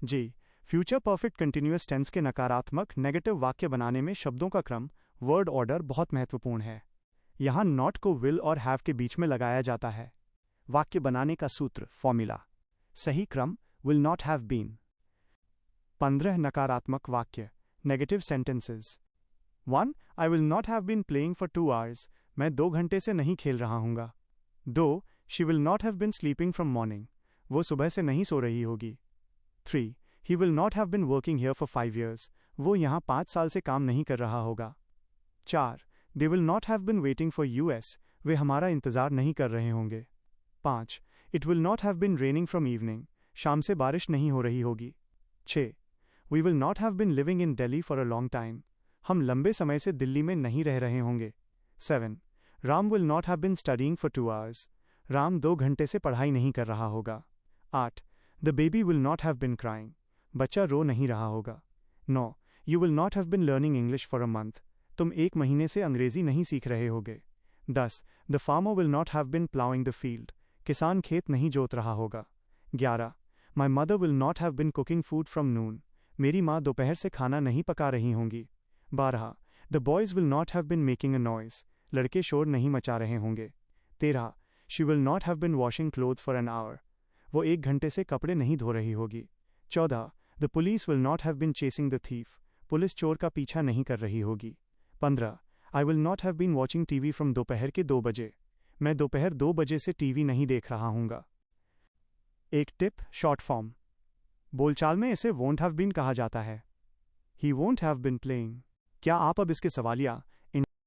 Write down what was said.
जी। Future perfect continuous tense के नकारात्मक negative वाक्य बनाने में शब्दों का क्रम वर्ड ऑर्डर बहुत महत्वपूर्ण है। यहाँ नॉट को विल और हैव के बीच में लगाया जाता है। वाक्य बनाने का सूत्र फॉर्मूला। सही क्रम विल नॉट हैव बीन। 15 नकारात्मक वाक्य negative sentences. 1. I will not have been playing for 2 hours। मैं 2 घंटे से नहीं खेल रहा हूँगा। 2. She will not have been sleeping from morning. वो सुबह से नहीं सो रही होगी। 3. He will not have been working here for 5 years। वो यहाँ 5 साल से काम नहीं कर रहा होगा। 4. They will not have been waiting for US। वे हमारा इंतज़ार नहीं कर रहे होंगे। 5. It will not have been raining from evening. शाम से बारिश नहीं हो रही होगी। 6. We will not have been living in Delhi for a long time. हम लंबे समय से दिल्ली में नहीं रह रहे होंगे। 7. Ram will not have been studying for 2 hours। Ram 2 घंटे से पढ़ाई नहीं कर रहा होगा। 8. The baby will not have been crying. बच्चा रो नहीं रहा होगा। 9. You will not have been learning English for a month. तुम 1 महीने से अंग्रेजी नहीं सीख रहे होगे। 10. The farmer will not have been ploughing the field. किसान खेत नहीं जोत रहा होगा। 11. My mother will not have been cooking food from noon. मेरी माँ दोपहर से खाना नहीं पका रही होंगी। 12. The boys will not have been making a noise. लड़के शोर नहीं मचा रहे होंगे। 13. She will not have been washing clothes for an hour. वो 1 घंटे से कपड़े नहीं धो रही होगी। 14. The police will not have been chasing the thief. Police चोर का पीछा नहीं कर रही होगी। 15. I will not have been watching TV from दोपहर के 2 बजे। मैं दोपहर 2 बजे से टीवी नहीं देख रहा हूँगा। एक टिप शॉर्ट फॉर्म। बोलचाल में इसे वोंट हैव बीन कहा जाता है। He won't have been playing. क्या आप अब इसके सवालिया